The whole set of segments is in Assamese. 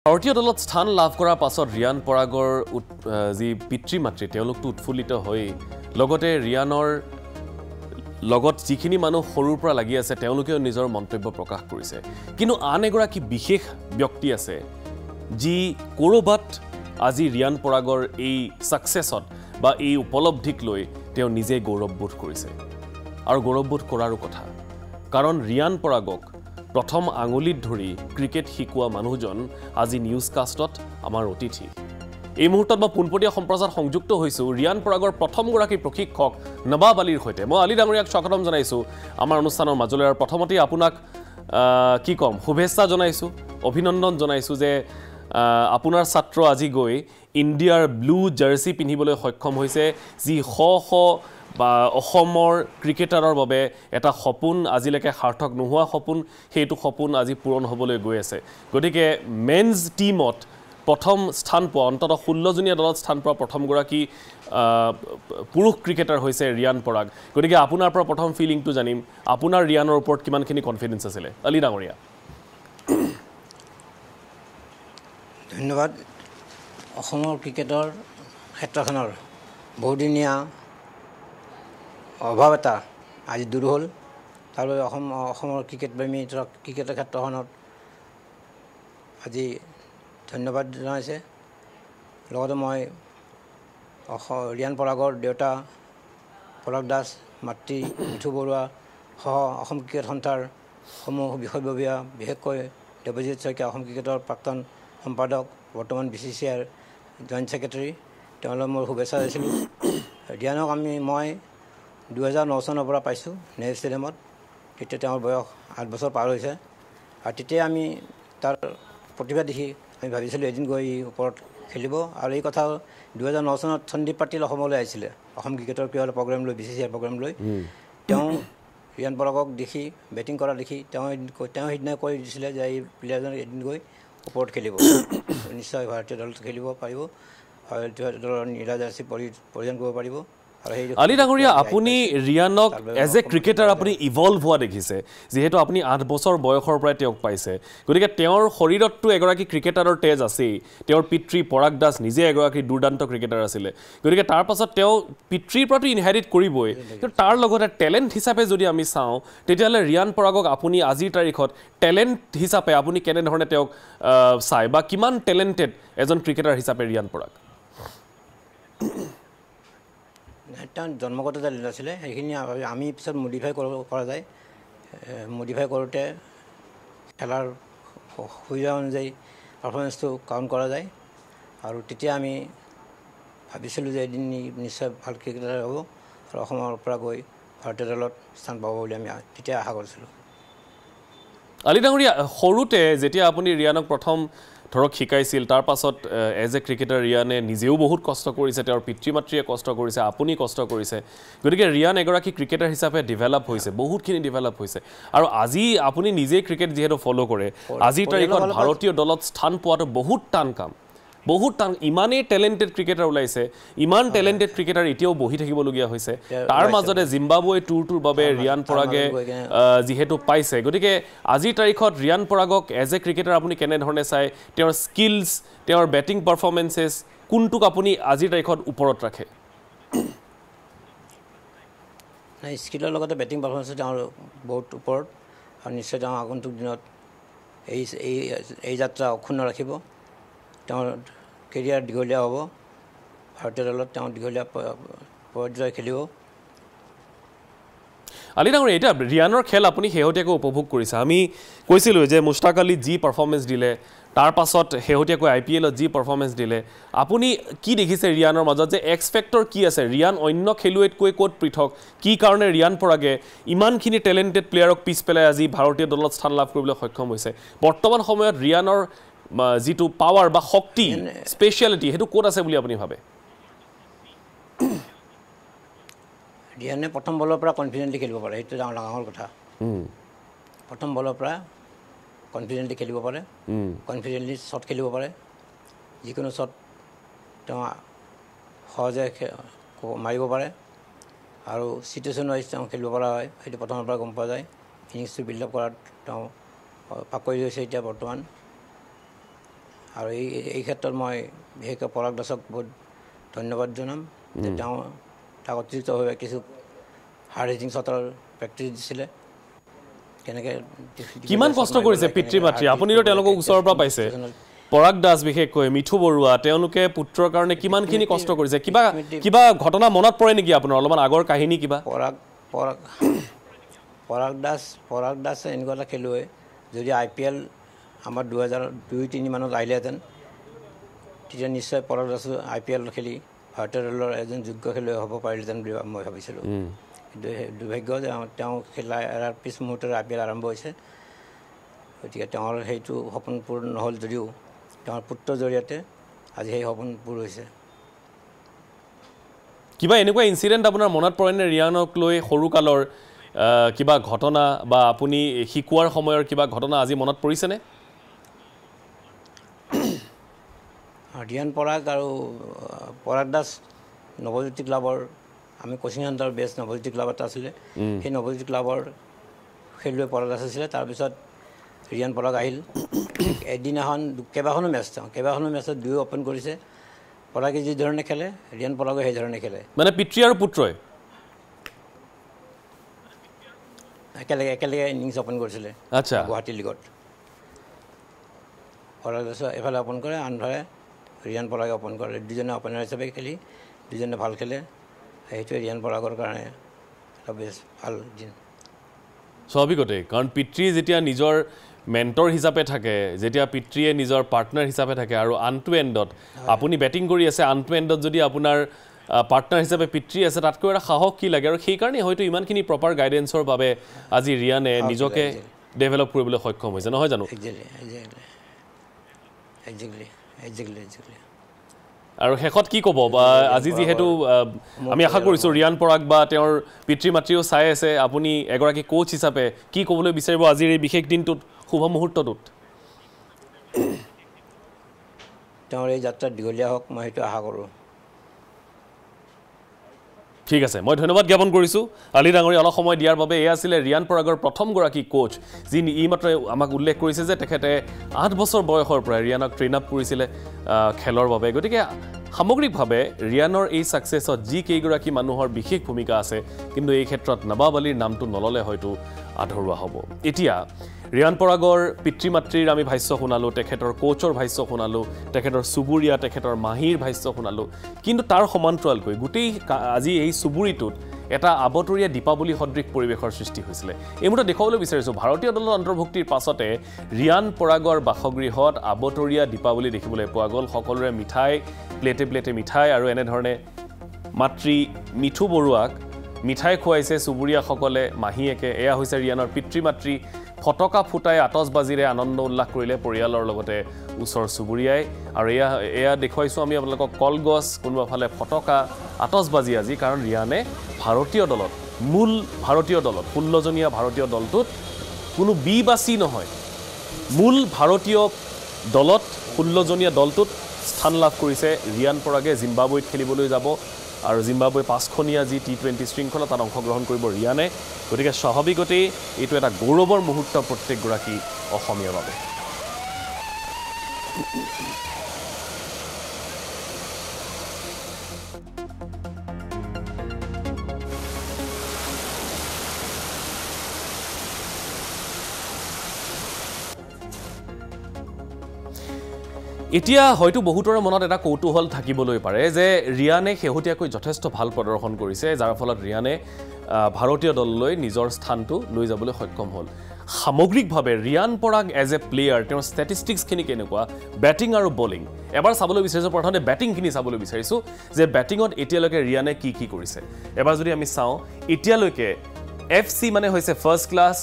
ভাৰতীয় দলত স্থান লাভ কৰাৰ পাছত ৰিয়ান পৰাগৰ যি পিতৃ মাতৃ তেওঁলোকটো উৎফুল্লিত হৈ লগতে ৰিয়ানৰ লগত যিখিনি মানুহ সৰুৰ পৰা লাগি আছে তেওঁলোকেও নিজৰ মন্তব্য প্ৰকাশ কৰিছে কিন্তু আন এগৰাকী বিশেষ ব্যক্তি আছে যি কৰবাত আজি ৰিয়ান পৰাগৰ এই সাকসেছত বা এই উপলব্ধিক লৈ তেওঁ নিজে গৌৰৱবোধ কৰিছে আৰু গৌৰৱবোধ কৰাৰো কথা কাৰণ ৰিয়ান পৰাগক প্ৰথম আঙুলিত ধৰি ক্ৰিকেট শিকোৱা মানুহজন আজি নিউজকাষ্টত আমাৰ অতিথি এই মুহূৰ্তত মই পুনপটীয়া সম্প্ৰচাৰ সংযুক্ত হৈছো ৰিয়ান পৰাগৰ প্ৰথমগৰাকী প্ৰশিক্ষক নবাব আলীৰ সৈতে মই আলী ডাঙৰীয়াক স্বাগতম জনাইছো আমাৰ অনুষ্ঠানৰ মাজলৈ আৰু প্ৰথমতে আপোনাক কি কম শুভেচ্ছা জনাইছো অভিনন্দন জনাইছো যে আপোনাৰ ছাত্ৰ আজি গৈ ইণ্ডিয়াৰ ব্লু জাৰ্সি পিন্ধিবলৈ সক্ষম হৈছে যি শ বা অসমৰ ক্ৰিকেটাৰৰ বাবে এটা সপোন আজিলৈকে সাৰ্থক নোহোৱা সপোন সেইটো সপোন আজি পূৰণ হ'বলৈ গৈ আছে গতিকে মেন্স টিমত প্ৰথম স্থান পোৱা অন্তত 16 জনীয়া দলত স্থান পোৱা প্ৰথমগৰাকী পুৰুষ ক্ৰিকেটাৰ হৈছে ৰিয়ান পৰাগ গতিকে আপোনাৰ পৰা প্ৰথম ফিলিংটো জানিম আপোনাৰ ৰিয়ানৰ ওপৰত কিমানখিনি কনফিডেন্স আছিল আলী ডাঙৰীয়া ধন্যবাদ অসমৰ ক্ৰিকেটৰ ক্ষেত্ৰখনৰ বহুদিনীয়া অভাৱ এটা আজি দূৰ হ'ল তাৰ বাবে অসমৰ ক্ৰিকেট প্ৰেমী ক্ৰিকেটৰ ক্ষেত্ৰখনত আজি ধন্যবাদ জনাইছে লগতে মই ৰিয়ান পৰাগৰ দেউতা পৰাগ দাস মাতৃ মিঠু বৰুৱা সহ অসম ক্ৰিকেট সন্থাৰ সমূহ বিষয়ববীয়া বিশেষকৈ দেৱজিৎ শইকীয়া অসম ক্ৰিকেটৰ প্ৰাক্তন সম্পাদক বৰ্তমান BCCIৰ জইণ্ট ছেক্ৰেটাৰী তেওঁলোকক মই শুভেচ্ছা দিছিলোঁ ৰিয়ানক মই 2009 চনৰ পৰা পাইছোঁ নেহেৰু ষ্টেডিয়ামত তেতিয়া তেওঁৰ বয়স 8 বছৰ পাৰ হৈছে আৰু তেতিয়া আমি তাৰ প্ৰতিভা দেখি আমি ভাবিছিলোঁ এদিন গৈ ওপৰত খেলিব আৰু এই কথা 2009 চনত সন্দীপ পাটিল অসমলৈ আহিছিলে অসম ক্ৰিকেটৰ কিয় প্ৰগ্ৰেম লৈ BCCI প্ৰগ্ৰেম লৈ তেওঁ ৰিয়ান পৰাগক দেখি বেটিং কৰা দেখি তেওঁ সিদিনা কৈ দিছিলে যে এই প্লেয়াৰজন এদিন গৈ ওপৰত খেলিব নিশ্চয় ভাৰতীয় দলত খেলিব পাৰিব ভাৰতীয় দলৰ নীলা জাৰ্চি পৰিধান কৰিব পাৰিব আলী ডাঙৰীয়া আপুনি ৰিয়ানক এজ এ ক্ৰিকেটাৰ আপুনি ইভলভ হোৱা দেখিছে যেহেতু আপুনি 8 বছৰ বয়সৰ পৰাই তেওঁক পাইছে গতিকে তেওঁৰ শৰীৰতটো এগৰাকী ক্ৰিকেটাৰৰ তেজ আছেই তেওঁৰ পিতৃ পৰাগ দাস নিজে এগৰাকী দুৰ্দান্ত ক্ৰিকেটাৰ আছিলে গতিকে তাৰ পাছত তেওঁ পিতৃৰ পৰাটো ইনহেৰিট কৰিবই কিন্তু তাৰ লগতে টেলেণ্ট হিচাপে যদি আমি চাওঁ তেতিয়াহ'লে ৰিয়ান পৰাগক আপুনি আজিৰ তাৰিখত টেলেণ্ট হিচাপে আপুনি কেনেধৰণে তেওঁক চাই বা কিমান টেলেণ্টেড এজন ক্ৰিকেটাৰ হিচাপে ৰিয়ান পৰাগ জন্মগত টেলেণ্ট আছিলে সেইখিনি আমি পিছত মডিফাই কৰা যায় মডিফাই কৰোঁতে খেলাৰ সুবিধা অনুযায়ী পাৰফৰ্মেঞ্চটো কাউণ্ট কৰা যায় আৰু তেতিয়া আমি ভাবিছিলোঁ যে এদিন নিশ্চয় ভাল ক্ৰিকেটাৰ হ'ব আৰু অসমৰ পৰা গৈ ভাৰতীয় দলত স্থান পাব বুলি আমি তেতিয়া আশা কৰিছিলোঁ আলী ডাঙৰীয়া সৰুতে যেতিয়া আপুনি ৰিয়ানক প্ৰথম ধৰক শিকাইছিল তাৰ পাছত এজ এ ক্ৰিকেটাৰ ৰিয়ানে নিজেও বহুত কষ্ট কৰিছে তেওঁৰ পিতৃ মাতৃয়ে কষ্ট কৰিছে আপুনি কষ্ট কৰিছে গতিকে ৰিয়ান এগৰাকী ক্ৰিকেটাৰ হিচাপে ডেভেলপ হৈছে বহুতখিনি ডেভেলপ হৈছে আৰু আজি আপুনি নিজেই ক্ৰিকেট যিহেতু ফ'ল' কৰে আজিৰ তাৰিখত ভাৰতীয় দলত স্থান পোৱাটো বহুত টান কাম বহুত টান ইমানেই টেলেণ্টেড ক্ৰিকেটাৰ ওলাইছে ইমান টেলেণ্টেড ক্ৰিকেটাৰ এতিয়াও বহি থাকিবলগীয়া হৈছে তাৰ মাজতে জিম্বাবুৱে টুৰটোৰ বাবে ৰিয়ান পৰাগে যিহেতু পাইছে গতিকে আজিৰ তাৰিখত ৰিয়ান পৰাগক এজ এ ক্ৰিকেটাৰ আপুনি কেনেধৰণে চাই তেওঁৰ স্কিলছ তেওঁৰ বেটিং পাৰফৰ্মেঞ্চেছ কোনটোক আপুনি আজিৰ তাৰিখত ওপৰত ৰাখে স্কিলৰ লগতে বেটিং পাৰফৰ্মেঞ্চ তেওঁৰ বহুত ওপৰত আৰু নিশ্চয় তেওঁ আগন্তুক দিনত এই যাত্ৰা অক্ষুণ্ণ ৰাখিব তেওঁৰ কেৰিয়াৰ দীঘলীয়া হ'ব ভাৰতীয় দলত তেওঁ দীঘলীয়া পৰ্যায়ত খেলিব আলী ডাঙৰীয়া এতিয়া ৰিয়ানৰ খেল আপুনি শেহতীয়াকৈ উপভোগ কৰিছে আমি কৈছিলোঁ যে মুস্তাক আলী যি পাৰফৰ্মেঞ্চ দিলে তাৰ পাছত শেহতীয়াকৈ IPLত যি পাৰফৰ্মেঞ্চ দিলে আপুনি কি দেখিছে ৰিয়ানৰ মাজত যে এক্স ফেক্টৰ কি আছে ৰিয়ান অন্য খেলুৱৈতকৈ ক'ত পৃথক কি কাৰণে ৰিয়ান পৰাগে ইমানখিনি টেলেণ্টেড প্লেয়াৰক পিছ পেলাই আজি ভাৰতীয় দলত স্থান লাভ কৰিবলৈ সক্ষম হৈছে বৰ্তমান সময়ত ৰিয়ানৰ যিটো পাৱাৰ বা শক্তি স্পেচিয়েলিটি সেইটো ক'ত আছে বুলি আপুনি ভাবে ৰিয়ানে প্ৰথম বলৰ পৰা কনফিডেণ্টলি খেলিব পাৰে সেইটো ডাঙৰ কথা প্ৰথম বলৰ পৰা কনফিডেণ্টলি খেলিব পাৰে কনফিডেণ্টলি শ্বট খেলিব পাৰে যিকোনো শ্বট তেওঁ সহজে মাৰিব পাৰে আৰু চিটুৱেশ্যন ৱাইজ তেওঁ খেলিব পৰা হয় সেইটো প্ৰথমৰ পৰা গম পোৱা যায় ইনিংছটো বিল্ড আপ কৰাত তেওঁ পাকৰি হৈছে এতিয়া বৰ্তমান আৰু এই ক্ষেত্ৰত মই বিশেষকৈ পৰাগ দাসক বহুত ধন্যবাদ জনাম যে তেওঁ তাক অতিৰিক্তভাৱে কিছু হাৰ্ড হিটিং শ্বটৰ প্ৰেক্টিছ দিছিলে কেনেকৈ কিমান কষ্ট কৰিছে পিতৃ মাতৃ আপুনিতো তেওঁলোকক ওচৰৰ পৰা পাইছে পৰাগ দাস বিশেষকৈ মিঠু বৰুৱা তেওঁলোকে পুত্ৰৰ কাৰণে কিমানখিনি কষ্ট কৰিছে কিবা কিবা ঘটনা মনত পৰে নেকি আপোনাৰ অলপমান আগৰ কাহিনী কিবা পৰাগ দাস এনেকুৱা এটা খেলুৱৈ যদি IPL আমাৰ 2002-03 মানত আহিলেহেঁতেন তেতিয়া নিশ্চয় পৰাগ দাস IPL খেলি ভাৰতীয় দলৰ এজন যোগ্য খেলুৱৈ হ'ব পাৰিলেহেঁতেন বুলি মই ভাবিছিলোঁ কিন্তু দুৰ্ভাগ্য যে তেওঁ খেলা এৰাৰ পিছ মুহূৰ্তত IPL আৰম্ভ হৈছে গতিকে তেওঁৰ সেইটো সপোন পূৰণ নহ'ল যদিও তেওঁৰ পুত্ৰৰ জৰিয়তে আজি সেই সপোন পূৰ হৈছে কিবা এনেকুৱা ইনচিডেণ্ট আপোনাৰ মনত পৰেনে ৰিয়ানক লৈ সৰুকালৰ কিবা ঘটনা বা আপুনি শিকোৱাৰ সময়ৰ কিবা ঘটনা আজি মনত পৰিছেনে ৰিয়ান পৰাগ আৰু পৰাগ দাস নৱজ্যোতি ক্লাবৰ আমি coaching centre best Nabajyoti club এটা আছিলে সেই নৱজ্যোতি ক্লাবৰ খেলুৱৈ পৰাগ দাস আছিলে তাৰপিছত ৰিয়ান পৰাগ আহিল এদিনাখন কেইবাখনো মেচত দুয়ো অপেন কৰিছে পৰাগে যি ধৰণে খেলে ৰিয়ান পৰাগে সেই ধৰণে খেলে মানে পিতৃ আৰু পুত্ৰই একেলগে ইনিংছ অপেন কৰিছিলে আচ্ছা গুৱাহাটী লীগত পৰাগ দাস এফালে অপেন কৰে আনফালে ৰিয়ান পৰাগে অপেন কৰে দুজনে অপেনাৰ হিচাপে খেলি দুজনে ভাল খেলে সেইটোৱে ৰিয়ান পৰাগৰ কাৰণে এটা বেছ ভাল দিন স্বাভাৱিকতে কাৰণ পিতৃ যেতিয়া নিজৰ মেণ্টৰ হিচাপে থাকে যেতিয়া পিতৃয়ে নিজৰ পাৰ্টনাৰ হিচাপে থাকে আৰু আনটু এণ্ডত আপুনি বেটিং কৰি আছে আনটু এণ্ডত যদি আপোনাৰ পাৰ্টনাৰ হিচাপে পিতৃ আছে তাতকৈ এটা সাহস কি লাগে আৰু সেইকাৰণে হয়তো ইমানখিনি প্ৰপাৰ গাইডেন্সৰ বাবে আজি ৰিয়ানে নিজকে ডেভেলপ কৰিবলৈ সক্ষম হৈছে নহয় জানো আৰু শেষত কি ক'ব বা আজি যিহেতু আমি আশা কৰিছোঁ ৰিয়ান পৰাগ বা তেওঁৰ পিতৃ মাতৃও চাই আছে আপুনি এগৰাকী কোচ হিচাপে কি ক'বলৈ বিচাৰিব আজিৰ এই বিশেষ দিনটোত শুভ মুহূৰ্তটোত তেওঁৰ এই যাত্ৰা দীঘলীয়া হওক মই সেইটো আশা কৰোঁ ঠিক আছে মই ধন্যবাদ জ্ঞাপন কৰিছোঁ আলি ডাঙৰী অলপ সময় দিয়াৰ বাবে এয়া আছিলে ৰিয়ান পৰাগৰ প্ৰথমগৰাকী কোচ যি এইমাত্ৰ আমাক উল্লেখ কৰিছে যে তেখেতে 8 বছৰ বয়সৰ পৰা ৰিয়ানক ট্ৰেইন আপ কৰিছিলে খেলৰ বাবে গতিকে সামগ্ৰিকভাৱে ৰিয়ানৰ এই ছাকচেছত যি কেইগৰাকী মানুহৰ বিশেষ ভূমিকা আছে কিন্তু এই ক্ষেত্ৰত নৱাব আলীৰ নামটো নললে হয়তো আধৰুৱা হ'ব এতিয়া ৰিয়ান পৰাগৰ পিতৃ মাতৃৰ আমি ভাষ্য শুনালোঁ তেখেতৰ কোচৰ ভাষ্য শুনালোঁ তেখেতৰ চুবুৰীয়া তেখেতৰ মাহীৰ ভাষ্য শুনালোঁ কিন্তু তাৰ সমান্তৰালকৈ গোটেই আজি এই চুবুৰীটোত এটা আবতৰীয়া দীপাৱলী সদৃশ পৰিৱেশৰ সৃষ্টি হৈছিলে এই মুহূৰ্তত দেখুৱাবলৈ বিচাৰিছোঁ ভাৰতীয় দলৰ অন্তৰ্ভুক্তিৰ পাছতে ৰিয়ান পৰাগৰ বাসগৃহত আবতৰীয়া দীপাৱলী দেখিবলৈ পোৱা গ'ল সকলোৰে মিঠাই প্লেটে প্লেটে মিঠাই আৰু এনেধৰণে মাতৃ মিঠু বৰুৱাক মিঠাই খুৱাইছে চুবুৰীয়াসকলে মাহীয়েকে এয়া হৈছে ৰিয়ানৰ পিতৃ মাতৃ ফটকা ফুটাই আতচবাজিৰে আনন্দ উল্লাস কৰিলে পৰিয়ালৰ লগতে ওচৰ চুবুৰীয়াই আৰু এয়া দেখুৱাইছোঁ আমি আপোনালোকক কলগছ কোনোবাফালে ফটকা আতচবাজি আজি কাৰণ ৰিয়ানে ভাৰতীয় দলত মূল ভাৰতীয় দলত 16জনীয়া ভাৰতীয় দলটোত কোনো বি বা চি নহয় মূল ভাৰতীয় দলত 16জনীয়া দলটোত স্থান লাভ কৰিছে ৰিয়ান পৰাগে জিম্বাবুৱেত খেলিবলৈ যাব আৰু জিম্বাবুৱে 5খনীয়া যি T20 শৃংখলা তাত অংশগ্ৰহণ কৰিব ৰিয়ানে গতিকে স্বাভাৱিকতেই এইটো এটা গৌৰৱৰ মুহূৰ্ত প্ৰত্যেকগৰাকী অসমীয়াৰ বাবে এতিয়া হয়তো বহুতৰে মনত এটা কৌতূহল থাকিবলৈ পাৰে যে ৰিয়ানে শেহতীয়াকৈ যথেষ্ট ভাল প্ৰদৰ্শন কৰিছে যাৰ ফলত ৰিয়ানে ভাৰতীয় দললৈ নিজৰ স্থানটো লৈ যাবলৈ সক্ষম হ'ল সামগ্ৰিকভাৱে Riyan Parag as a player তেওঁৰ ষ্টেটিষ্টিক্সখিনি কেনেকুৱা বেটিং আৰু বলিং এবাৰ চাবলৈ বিচাৰিছোঁ প্ৰথমতে বেটিংখিনি চাবলৈ বিচাৰিছোঁ যে বেটিঙত এতিয়ালৈকে ৰিয়ানে কি কি কৰিছে এবাৰ যদি আমি চাওঁ এতিয়ালৈকে FC মানে হৈছে ফাৰ্ষ্ট ক্লাছ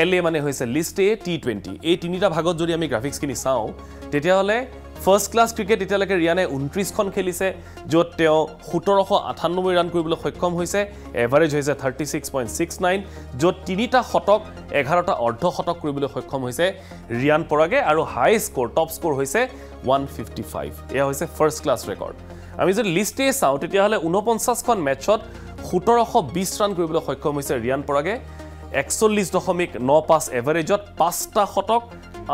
LA মানে হৈছে লিষ্ট A T20 এই তিনিটা ভাগত যদি আমি গ্ৰাফিক্সখিনি চাওঁ তেতিয়াহ'লে ফাৰ্ষ্ট ক্লাছ ক্ৰিকেট এতিয়ালৈকে ৰিয়ানে 29খন খেলিছে য'ত তেওঁ 1798 ৰান কৰিবলৈ সক্ষম হৈছে এভাৰেজ হৈছে 36.69 য'ত 3টা শতক 11টা অৰ্ধ শতক কৰিবলৈ সক্ষম হৈছে ৰিয়ান পৰাগে আৰু হাই স্ক'ৰ টপ স্ক'ৰ হৈছে 155 এয়া হৈছে ফাৰ্ষ্ট ক্লাছ ৰেকৰ্ড আমি যদি লিষ্ট A চাওঁ তেতিয়াহ'লে 49খন মেটছত 1720 ৰান কৰিবলৈ সক্ষম হৈছে ৰিয়ান পৰাগে 41.95 এভাৰেজত 5টা শতক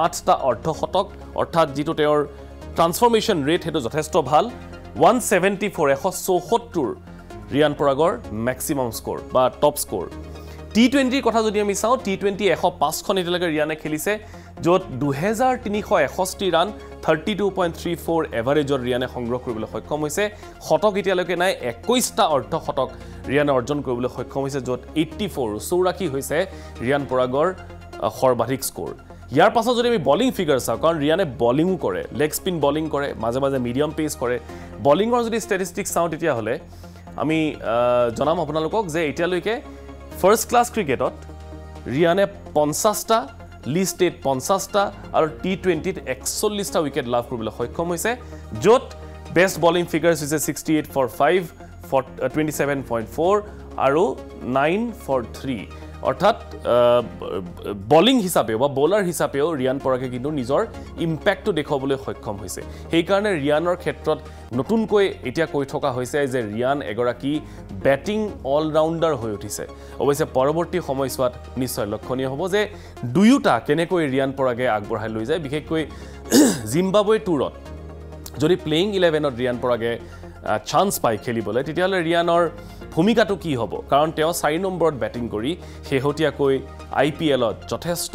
8টা অৰ্ধশতক অৰ্থাৎ যিটো তেওঁৰ ট্ৰান্সফৰ্মেশ্যন ৰেট সেইটো যথেষ্ট ভাল 174 ৰিয়ান পৰাগৰ মেক্সিমাম স্ক'ৰ বা টপ স্ক'ৰ T20 কথা যদি আমি চাওঁ T20 105খন এতিয়ালৈকে ৰিয়ানে খেলিছে য'ত 2361 ৰান 32.34 এভাৰেজৰ ৰিয়ানে সংগ্ৰহ কৰিবলৈ সক্ষম হৈছে শতক এতিয়ালৈকে নাই 21টা অৰ্ধশতক ৰিয়ানে অৰ্জন কৰিবলৈ সক্ষম হৈছে য'ত 84 হৈছে ৰিয়ান পৰাগৰ সৰ্বাধিক স্ক'ৰ ইয়াৰ পাছত যদি আমি বলিং ফিগাৰ চাওঁ কাৰণ ৰিয়ানে বলিঙো কৰে লেগ স্পিন বলিং কৰে মাজে মাজে মিডিয়াম পেচ কৰে বলিঙৰ যদি ষ্টেটিষ্টিক্স চাওঁ তেতিয়াহ'লে আমি জনাম আপোনালোকক যে এতিয়ালৈকে ফাৰ্ষ্ট ক্লাছ ক্ৰিকেটত ৰিয়ানে 50টা লিষ্ট 50টা আৰু T20ত 41টা উইকেট লাভ কৰিবলৈ সক্ষম হৈছে য'ত বেষ্ট বলিং ফিগাৰ্ছ হৈছে 68 for 5 for 27.4 আৰু 9 for 3 অৰ্থাৎ বলিং হিচাপেও বা বলাৰ হিচাপেও ৰিয়ান পৰাগে কিন্তু নিজৰ ইম্পেক্টটো দেখুৱাবলৈ সক্ষম হৈছে সেইকাৰণে ৰিয়ানৰ ক্ষেত্ৰত নতুনকৈ এতিয়া কৈ থকা হৈছে যে ৰিয়ান এগৰাকী বেটিং অলৰাউণ্ডাৰ হৈ উঠিছে অৱশ্যে পৰৱৰ্তী সময়ছোৱাত নিশ্চয় লক্ষণীয় হ'ব যে দুয়োটা কেনেকৈ ৰিয়ান পৰাগে আগবঢ়াই লৈ যায় বিশেষকৈ জিম্বাবৱে টুৰত যদি প্লেইং 11ত ৰিয়ান পৰাগে চান্স পায় খেলিবলৈ তেতিয়াহ'লে ৰিয়ানৰ ভূমিকাটো কি হ'ব কাৰণ তেওঁ 4 নম্বৰত বেটিং কৰি শেহতীয়াকৈ IPLত যথেষ্ট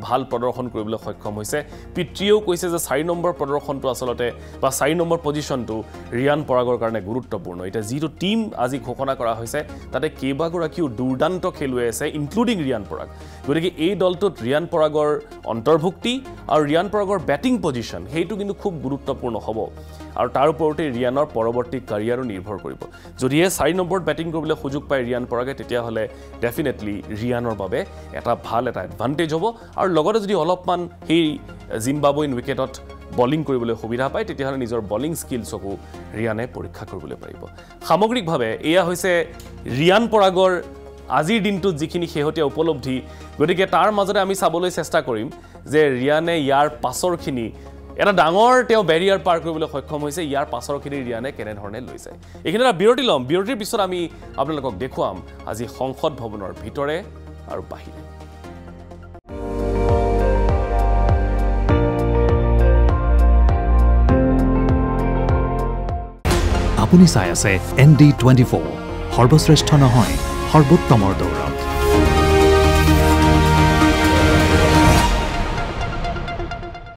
ভাল প্ৰদৰ্শন কৰিবলৈ সক্ষম হৈছে পিতৃয়েও কৈছে যে 4 নম্বৰ প্ৰদৰ্শনটো আচলতে বা 4 নম্বৰ পজিশ্যনটো ৰিয়ান পৰাগৰ কাৰণে গুৰুত্বপূৰ্ণ এটা যিটো টিম আজি ঘোষণা কৰা হৈছে তাতে কেইবাগৰাকীও দুৰ্দান্ত খেলুৱৈ আছে ইনক্লুডিং ৰিয়ান পৰাগ গতিকে এই দলটোত ৰিয়ান পৰাগৰ অন্তৰ্ভুক্তি আৰু ৰিয়ান পৰাগৰ বেটিং পজিশ্যন সেইটো কিন্তু খুব গুৰুত্বপূৰ্ণ হ'ব আৰু তাৰ ওপৰতে ৰিয়ানৰ পৰৱৰ্তী কাৰিয়াৰো নিৰ্ভৰ কৰিব যদিহে 4 নম্বৰত বেটিং কৰিবলৈ সুযোগ পায় ৰিয়ান পৰাগে তেতিয়াহ'লে ডেফিনেটলি ৰিয়ানৰ বাবে এটা ভাল এটা এডভান্টেজ হ'ব আৰু লগতে যদি অলপমান সেই জিম্বাবৱেন উইকেটত বলিং কৰিবলৈ সুবিধা পায় তেতিয়াহ'লে নিজৰ বলিং স্কিলছকো ৰিয়ানে পৰীক্ষা কৰিবলৈ পাৰিব সামগ্ৰিকভাৱে এয়া হৈছে ৰিয়ান পৰাগৰ আজিৰ দিনটোত যিখিনি শেহতীয়া উপলব্ধি গতিকে তাৰ মাজতে আমি চাবলৈ চেষ্টা কৰিম যে ৰিয়ানে ইয়াৰ পাছৰখিনি এটা ডাঙৰ তেওঁ বেৰিয়াৰ পাৰ কৰিবলৈ সক্ষম হৈছে ইয়াৰ পাছৰখিনি ৰিয়ানে কেনেধৰণে লৈ যায় এইখিনি এটা বিৰতি ল'ম বিৰতিৰ পিছত আমি আপোনালোকক দেখুৱাম আজি সংসদ ভৱনৰ ভিতৰে আৰু বাহিৰে আপুনি চাই আছে ND24 সৰ্বশ্ৰেষ্ঠ নহয় সৰ্বোত্তমৰ দৌৰ